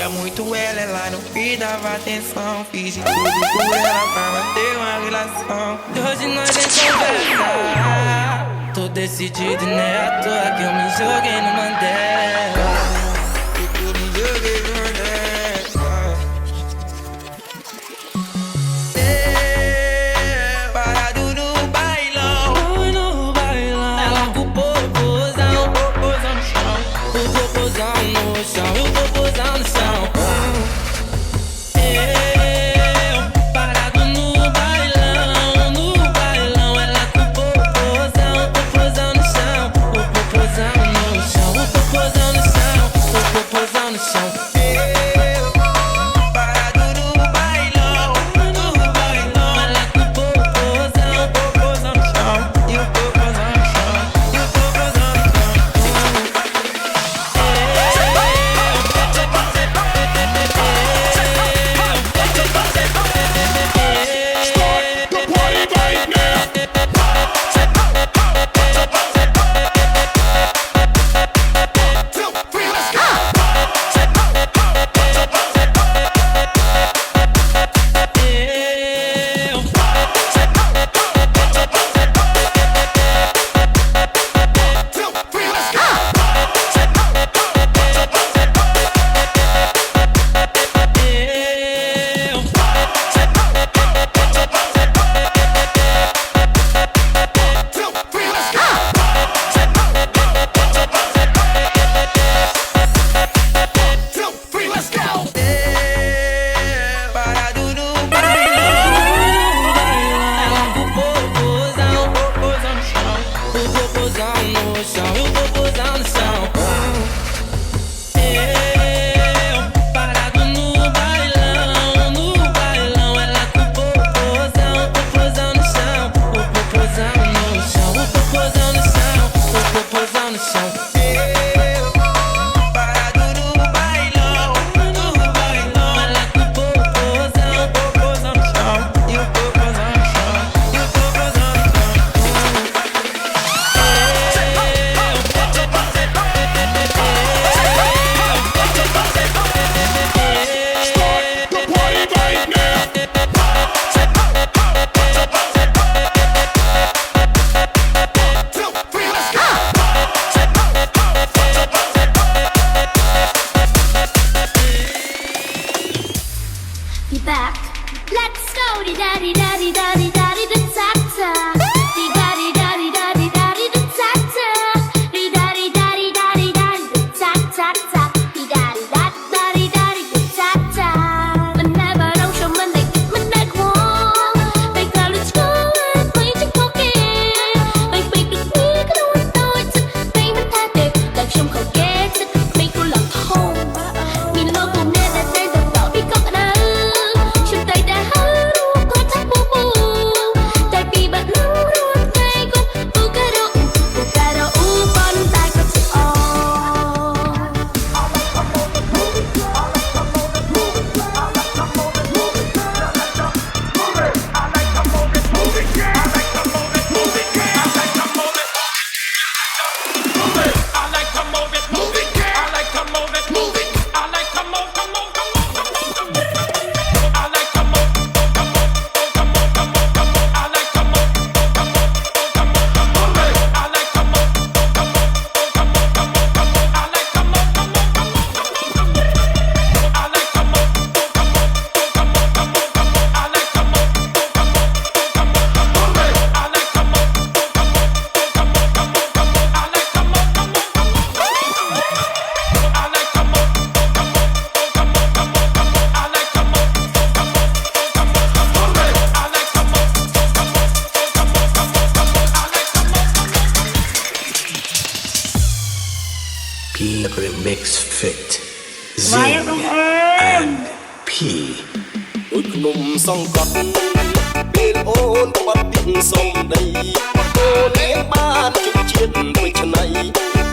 Muito ela não me dava atenção. Fiz de tudo por ela pra manter uma relação. E hoje nós nem conversa. Tô decidido e não é à toa que eu me joguei no Mandela. Eu me joguei no Mandela. Parado no bailão. Ela com o popozão. Popozão no chão. O popozão no chão. E o popozão no chão. P Remix Fit Z and P ដូចខ្ញុំសង្កត់ពេលអូនបាត់ពីសំដីអូនលេងបានជុំជាតិមួយឆ្នៃ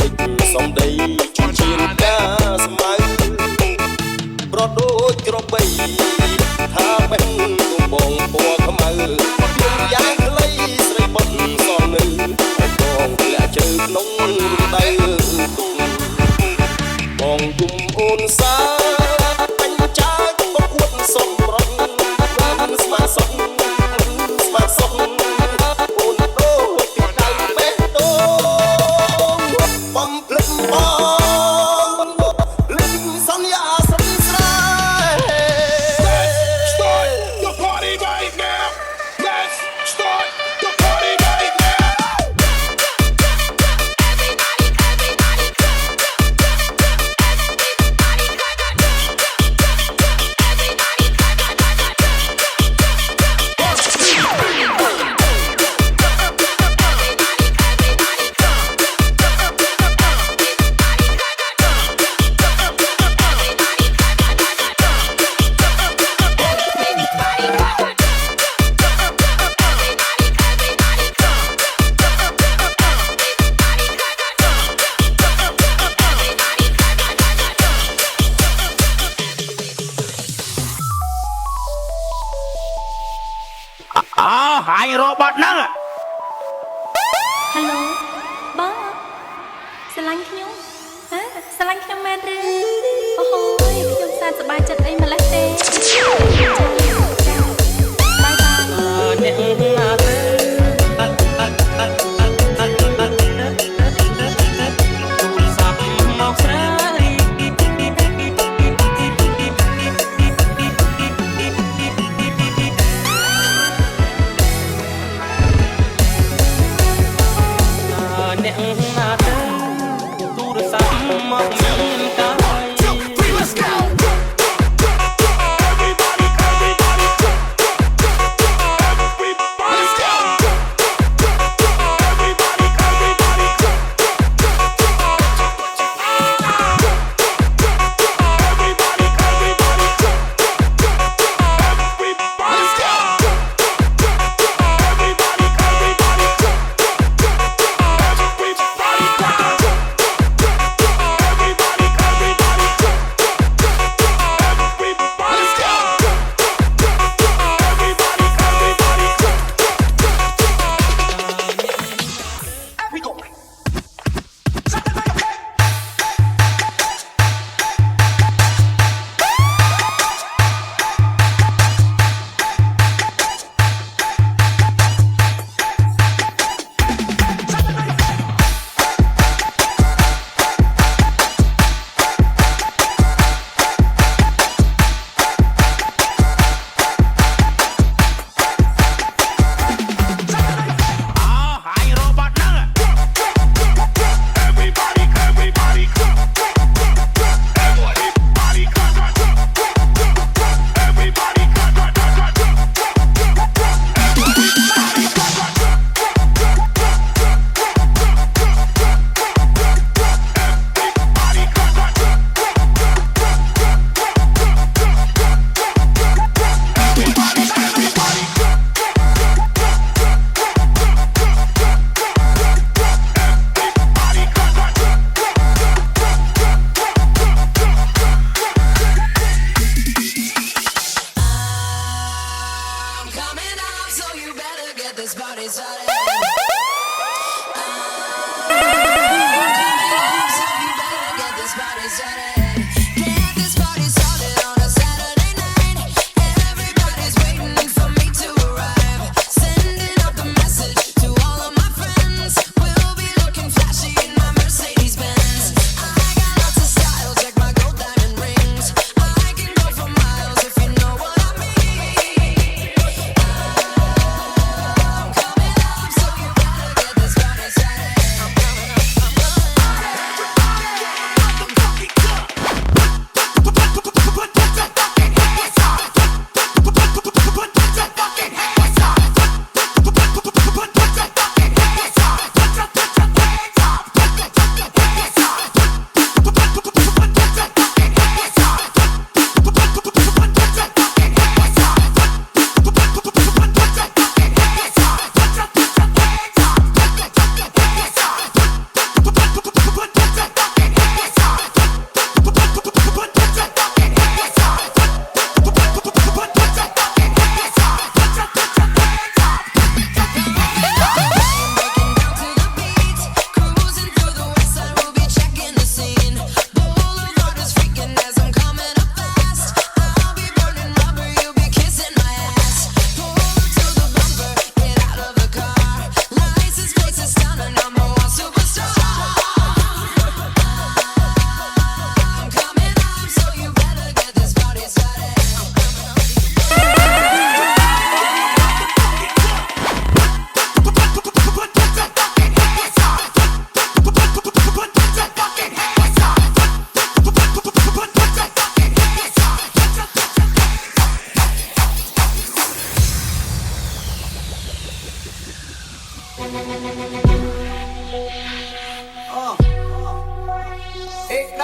ដូចសំដីជុំជាតិកាស្មៅប្រដូចក្របីថាបេះកំបងពណ៌ខ្មៅខ្ញុំយ៉ាងខ្លីស្រីបុតសននៅបងធ្លាក់ជ្រៅក្នុងដៅទុំបងគុំអូនសាបញ្ញាចាបកួតសំរងបានស្មាសុខស្មាសុខអូនដូចទីដៅបេះដូងបំភ្លឹងបងលឹងសន្យាស្រីស្រី Start the party right now. Let's start the party right now. Hai robot nang ហេឡូបងស្រឡាញ់ខ្ញុំហ៎ស្រឡាញ់ខ្ញុំមែនឬអូហូយខ្ញុំសានសប្បាយចិត្តអីម្លេះទេបាយបាយអ្នកណាទៅទូរស័ព្ទមកស្រាយអ្នកណាទៅទូរស័ព្ទមកមានកាយ Let's go. Everybody, everybody, everybody, let's go. Everybody, everybody, everybody, let's go. Everybody, everybody, everybody.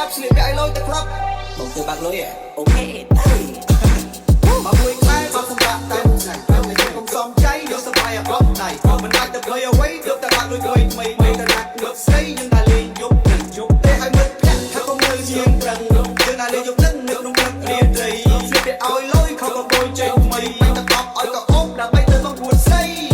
ប់ស្លៀកពាក់ឲ្យលុយទៅក្របបងទៅបាក់លុយអូខេមកមួយខ្លែមកសម្រាប់តែឆ្ងាយតែខ្ញុំសំចៃយកសបាយអបដៃក៏មិនអាចទៅលុយអ្វីយកតែបាក់លុយថ្មីទៅដាក់ងើបស្អីយើងតែលេងយប់នឹងយប់ទេឲ្យមើលផ្ទះថាកុំនៅជាងប្រឹងយើងតែលេងយប់នឹងនៅក្នុងព្រឹករាត្រីស្លៀកពាក់ឲ្យលុយខំក៏បួយចេញថ្មីមិនទៅតបឲ្យក៏អូបដើម្បីទៅមកពួនស្អី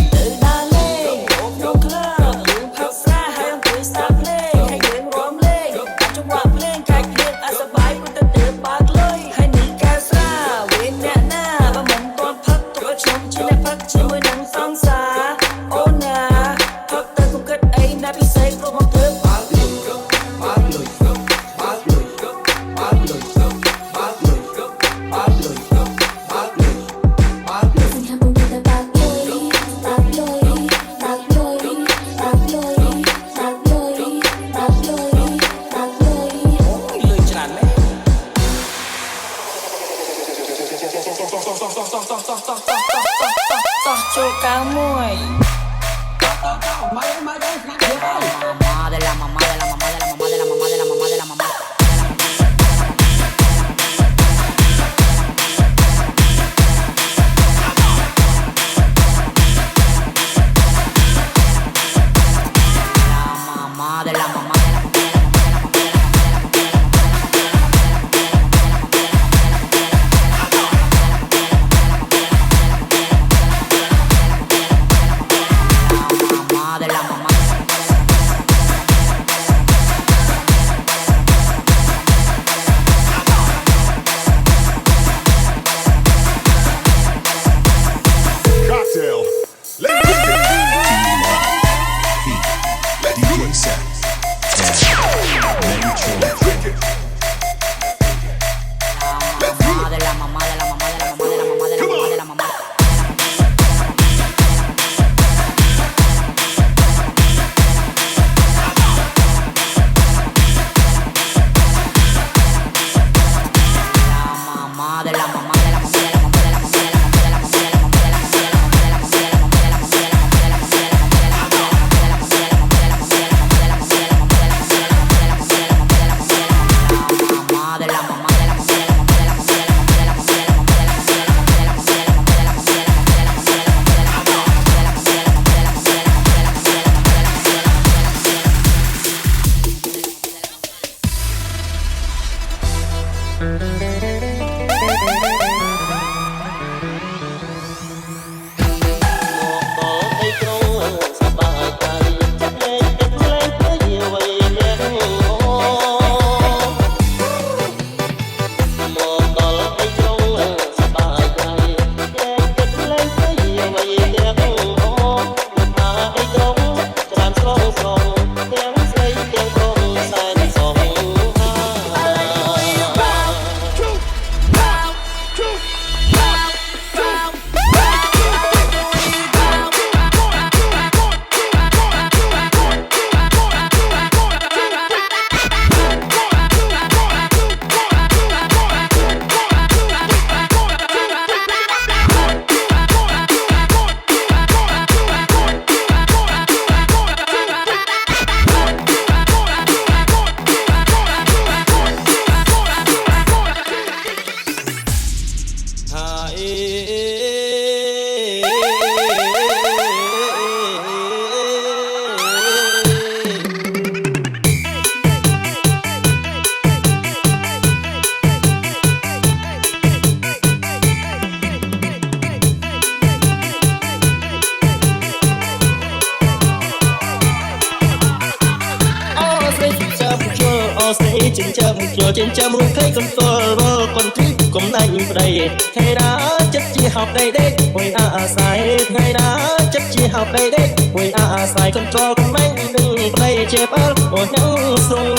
ចិញ្ចឹមជួចិញ្ចឹមរូបឃើញកូនទល់វល់កូនទីកុំណាញ់ប្តីថ្ងៃណាចិត្តជាហោបដីដេកហួយអាស្រ័យថ្ងៃណាចិត្តជាហោបដីដេកហួយអាស្រ័យកូនចូលកុំមែងនឹងប្តីជាបើអូននឹងស្រុង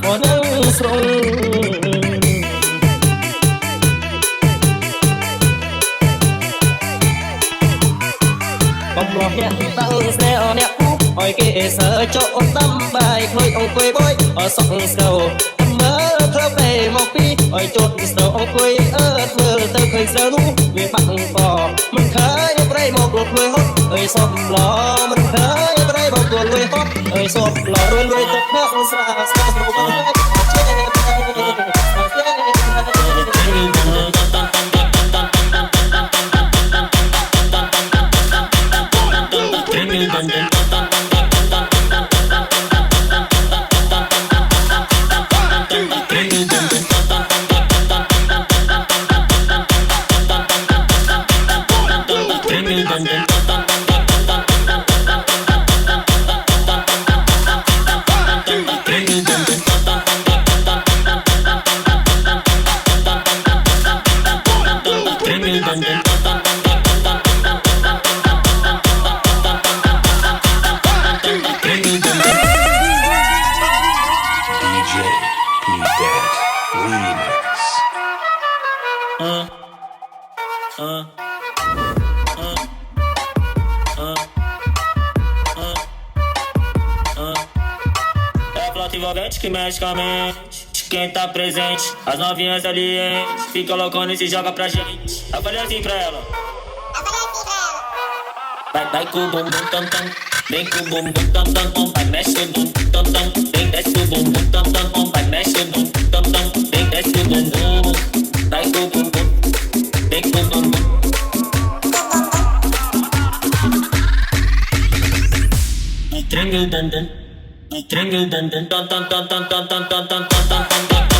អូននឹងស្រុងបំលោះអ្នកតើស្នេហ៍អ្នកឲ្យគេសើចអូនតំបាយឃើញអង្គុយបយអសុកស្គោមើលធ្វើពេលមកពីឲ្យជត់ស្ទើអង្គុយធ្វើទៅឃើញស្ទើនោះវាបាក់កមិនឃើញប្រៃមកលុតលួយហត់អើយសពឡមិនឃើញប្រៃមកលុតលួយហត់អើយសពឡលួយទៅខកស្រាស្ទើស្រួលចេះ Plata envolvente que mexe com a mente de quem tá presente. As novinhas salientes fica loucona e se joga pra gente. Eu falei assim pra ela. Vai com o bumbum tam tam, vem com o bumbum tam tam tam, vai mexe o bumbum tam tam, vem desce o bumbum tam tam tam, vai mexe o bumbum tam tam, vem desce o bumbum, vai com o bumbum, vem com o bumbum. I tringle dun dun, I tringle dun dun dun dun dun dun dun dun dun dun dun dun dun.